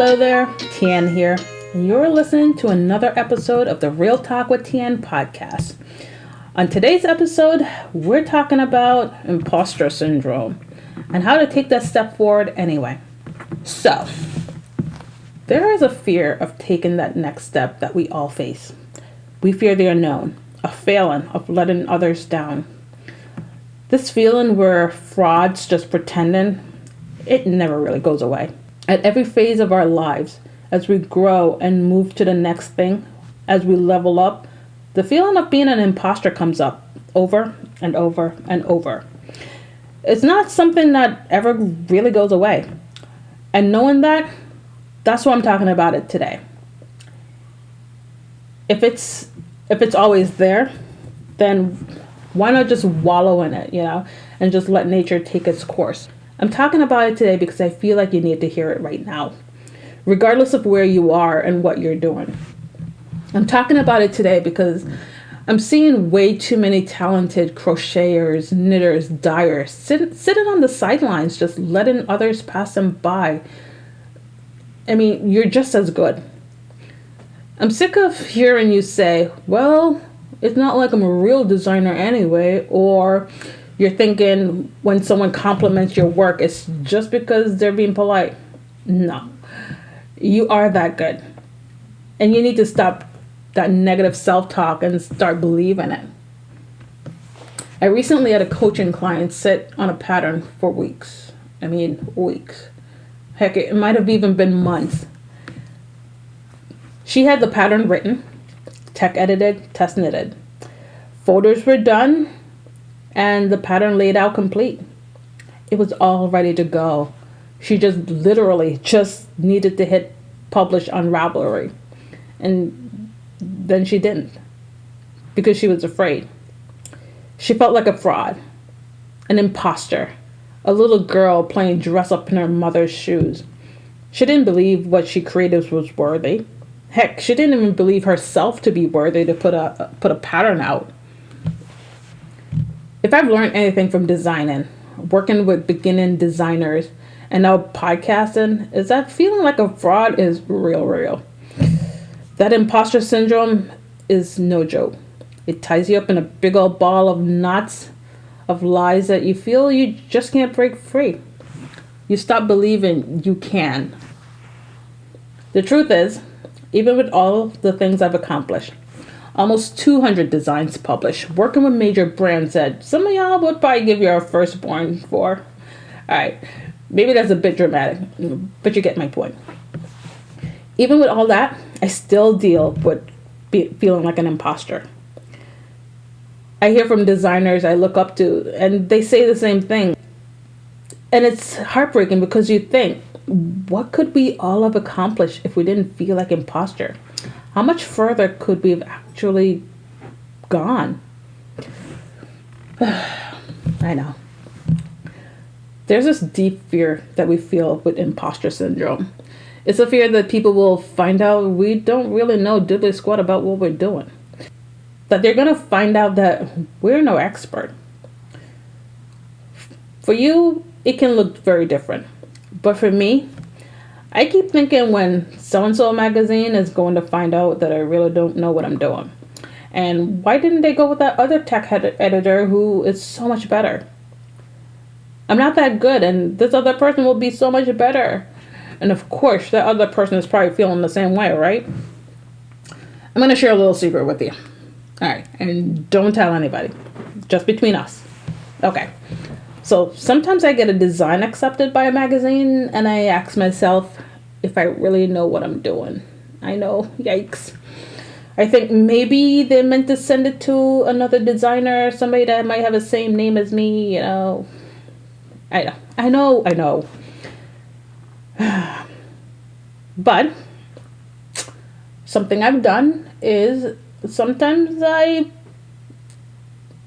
Hello there, Tian here, and you're listening to another episode of the Real Talk with Tian podcast. On today's episode, we're talking about imposter syndrome and how to take that step forward anyway. So, there is a fear of taking that next step that we all face. We fear the unknown, of failing, of letting others down. This feeling where fraud's just pretending, it never really goes away. At every phase of our lives, as we grow and move to the next thing, as we level up, the feeling of being an imposter comes up over and over and over. It's not something that ever really goes away. And knowing that, that's why I'm talking about it today. If it's always there, then why not just wallow in it, and just let nature take its course? I'm talking about it today because I feel like you need to hear it right now, regardless of where you are and what you're doing. I'm talking about it today because I'm seeing way too many talented crocheters, knitters, dyers sitting on the sidelines, just letting others pass them by. I mean, you're just as good. I'm sick of hearing you say, well, it's not like I'm a real designer anyway, or you're thinking when someone compliments your work, it's just because they're being polite. No, you are that good. And you need to stop that negative self-talk and start believing it. I recently had a coaching client sit on a pattern for weeks. Weeks. Heck, it might have even been months. She had the pattern written, tech edited, test knitted. Folders were done, and the pattern laid out complete. It was all ready to go. She just literally needed to hit publish on Ravelry. And then she didn't, because she was afraid. She felt like a fraud, an imposter, a little girl playing dress up in her mother's shoes. She didn't believe what she created was worthy. Heck, she didn't even believe herself to be worthy to put a pattern out. If I've learned anything from designing, working with beginning designers, and now podcasting, is that feeling like a fraud is real. That imposter syndrome is no joke. It ties you up in a big old ball of knots of lies that you feel you just can't break free. You stop believing you can. The truth is, even with all the things I've accomplished, almost 200 designs published, working with major brands that some of y'all would probably give your firstborn for. Alright, maybe that's a bit dramatic, but you get my point. Even with all that, I still deal with feeling like an imposter. I hear from designers I look up to, and they say the same thing. And it's heartbreaking because you think, what could we all have accomplished if we didn't feel like imposter? How much further could we have actually gone? I know. There's this deep fear that we feel with imposter syndrome. It's a fear that people will find out we don't really know diddly squat about what we're doing. That they're going to find out that we're no expert. For you, it can look very different. But for me, I keep thinking when so-and-so magazine is going to find out that I really don't know what I'm doing. And why didn't they go with that other tech editor who is so much better? I'm not that good, and this other person will be so much better. And of course, that other person is probably feeling the same way, right? I'm going to share a little secret with you. All right, and don't tell anybody. Just between us. Okay. So sometimes I get a design accepted by a magazine and I ask myself if I really know what I'm doing. I know, yikes. I think maybe they meant to send it to another designer, somebody that might have the same name as me, I know. But something I've done is sometimes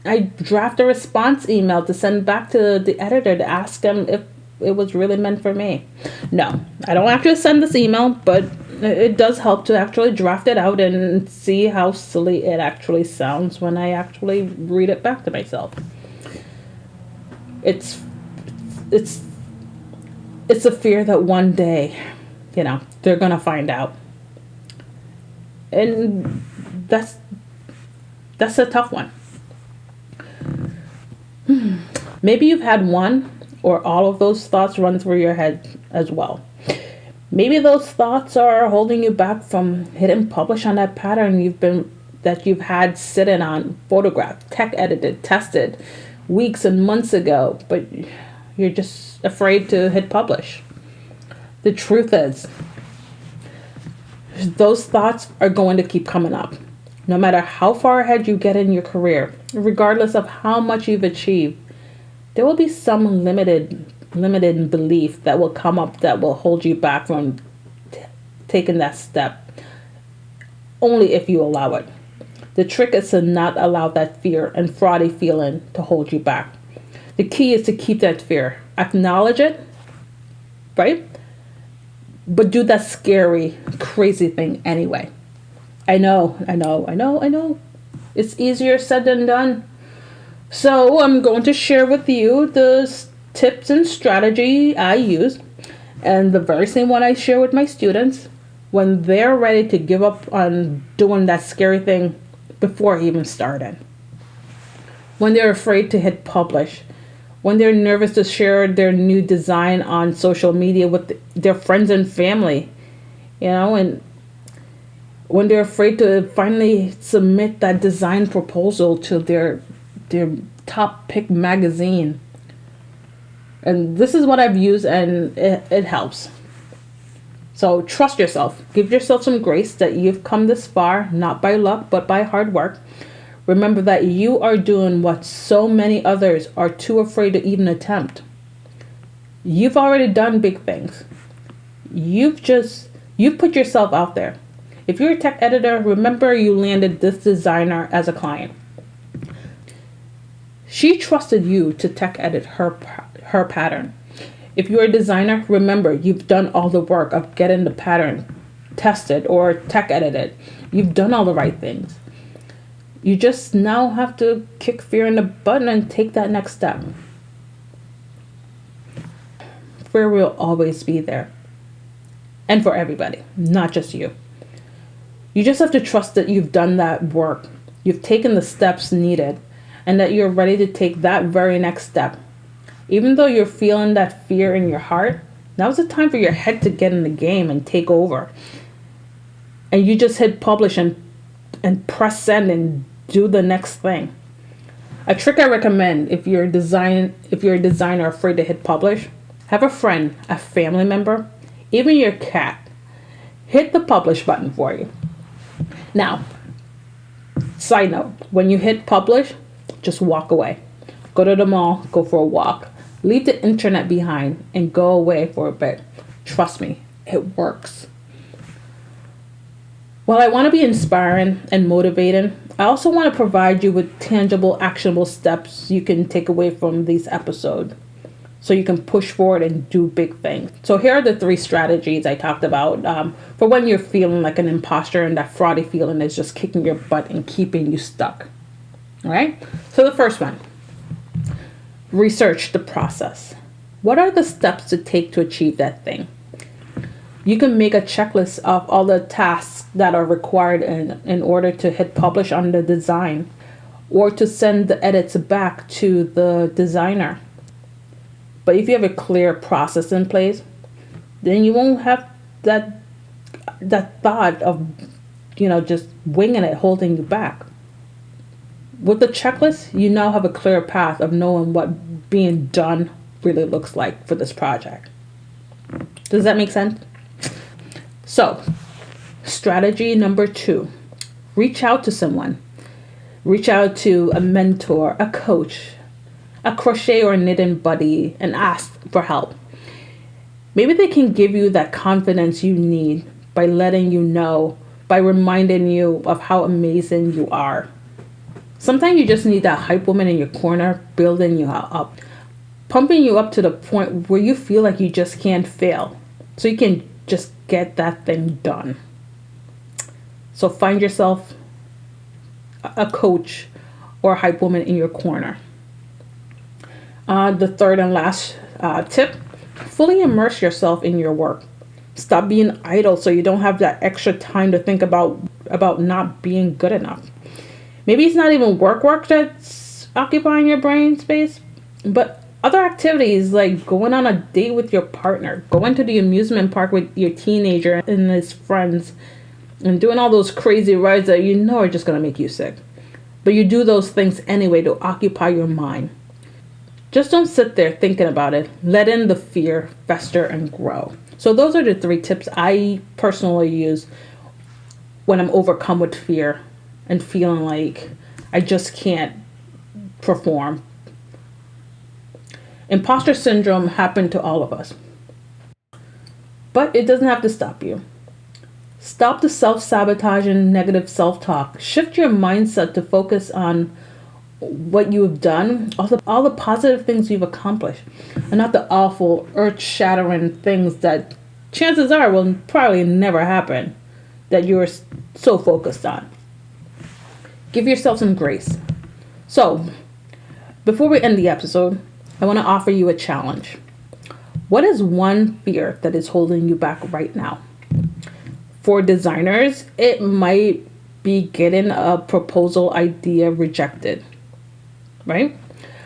I draft a response email to send back to the editor to ask them if it was really meant for me. No, I don't actually send this email, but it does help to actually draft it out and see how silly it actually sounds when I actually read it back to myself. It's a fear that one day they're going to find out. And that's a tough one. Maybe you've had one or all of those thoughts run through your head as well. Maybe those thoughts are holding you back from hitting publish on that pattern you've had sitting on, photographed, tech edited, tested weeks and months ago, but you're just afraid to hit publish. The truth is, those thoughts are going to keep coming up. No matter how far ahead you get in your career, regardless of how much you've achieved, there will be some limited belief that will come up that will hold you back from taking that step, only if you allow it. The trick is to not allow that fear and fraudy feeling to hold you back. The key is to keep that fear, acknowledge it, right? But do that scary, crazy thing anyway. I know. It's easier said than done. So I'm going to share with you the tips and strategy I use, and the very same one I share with my students when they're ready to give up on doing that scary thing before even starting. When they're afraid to hit publish, when they're nervous to share their new design on social media with their friends and family, and when they're afraid to finally submit that design proposal to their top pick magazine. And this is what I've used, and it helps. So trust yourself. Give yourself some grace that you've come this far, not by luck, but by hard work. Remember that you are doing what so many others are too afraid to even attempt. You've already done big things. You've put yourself out there. If you're a tech editor, remember you landed this designer as a client. She trusted you to tech edit her pattern. If you're a designer, remember you've done all the work of getting the pattern tested or tech edited. You've done all the right things. You just now have to kick fear in the butt and take that next step. Fear will always be there. And for everybody, not just you. You just have to trust that you've done that work. You've taken the steps needed, and that you're ready to take that very next step. Even though you're feeling that fear in your heart, now's the time for your head to get in the game and take over. And you just hit publish and press send and do the next thing. A trick I recommend if you're a designer afraid to hit publish, have a friend, a family member, even your cat, hit the publish button for you. Now, side note, when you hit publish, just walk away. Go to the mall, go for a walk. Leave the internet behind and go away for a bit. Trust me, it works. While I want to be inspiring and motivating, I also want to provide you with tangible, actionable steps you can take away from these episodes so you can push forward and do big things. So here are the 3 strategies I talked about for when you're feeling like an imposter and that fraudy feeling is just kicking your butt and keeping you stuck. All right? So the first one, research the process. What are the steps to take to achieve that thing? You can make a checklist of all the tasks that are required in order to hit publish on the design or to send the edits back to the designer. But if you have a clear process in place, then you won't have that thought of, just winging it, holding you back. With the checklist, you now have a clear path of knowing what being done really looks like for this project. Does that make sense? So, strategy number 2, reach out to someone. Reach out to a mentor, a coach, a crochet or knitting buddy, and ask for help. Maybe they can give you that confidence you need by letting you know, by reminding you of how amazing you are. Sometimes you just need that hype woman in your corner, building you up, pumping you up to the point where you feel like you just can't fail, so you can just get that thing done. So find yourself a coach or a hype woman in your corner. The third and last tip, fully immerse yourself in your work. Stop being idle so you don't have that extra time to think about not being good enough. Maybe it's not even work that's occupying your brain space, but other activities like going on a date with your partner, going to the amusement park with your teenager and his friends, and doing all those crazy rides that you know are just going to make you sick. But you do those things anyway to occupy your mind. Just don't sit there thinking about it. Let in the fear fester and grow. So those are the 3 tips I personally use when I'm overcome with fear and feeling like I just can't perform. Imposter syndrome happened to all of us. But it doesn't have to stop you. Stop the self-sabotaging negative self-talk. Shift your mindset to focus on what you have done, all the positive things you've accomplished, and not the awful, earth-shattering things that chances are will probably never happen that you're so focused on. Give yourself some grace. So, before we end the episode, I want to offer you a challenge. What is one fear that is holding you back right now? For designers, it might be getting a proposal idea rejected, right?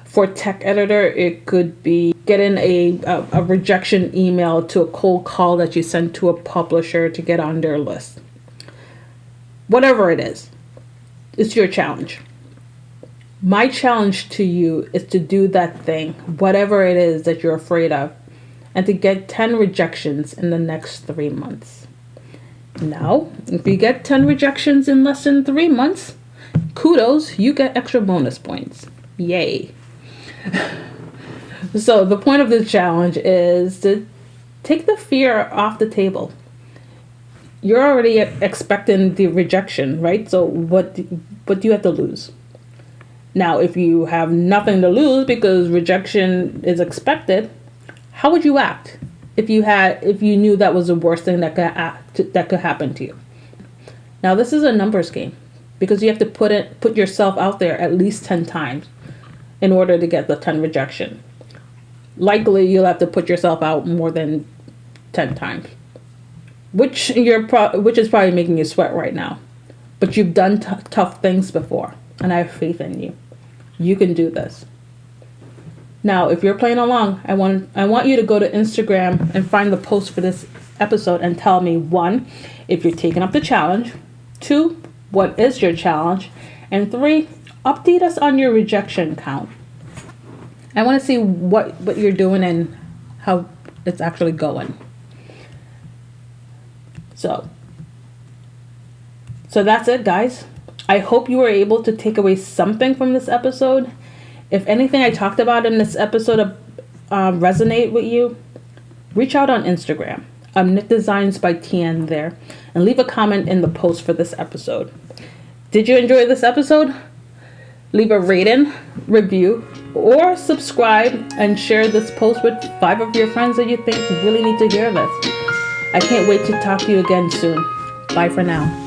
For tech editor, it could be getting a rejection email to a cold call that you send to a publisher to get on their list. Whatever it is, it's your challenge. My challenge to you is to do that thing, whatever it is that you're afraid of, and to get 10 rejections in the next 3 months. Now, if you get 10 rejections in less than 3 months, kudos, you get extra bonus points. Yay. So the point of this challenge is to take the fear off the table. You're already expecting the rejection, right? So what do you have to lose? Now, if you have nothing to lose because rejection is expected, how would you act if you knew that was the worst thing that could happen to you? Now, this is a numbers game because you have to put yourself out there at least 10 times in order to get the 10 rejection. Likely, you'll have to put yourself out more than 10 times, which is probably making you sweat right now. But you've done tough things before, and I have faith in you. You can do this. Now, if you're playing along, I want you to go to Instagram and find the post for this episode and tell me, 1, if you're taking up the challenge, 2, what is your challenge, and 3, update us on your rejection count. I want to see what you're doing and how it's actually going. So that's it, guys. I hope you were able to take away something from this episode. If anything I talked about in this episode resonate with you, reach out on Instagram. I'm Knit Designs by TN there, and leave a comment in the post for this episode. Did you enjoy this episode? Leave a rating, review, or subscribe and share this post with 5 of your friends that you think really need to hear this. I can't wait to talk to you again soon. Bye for now.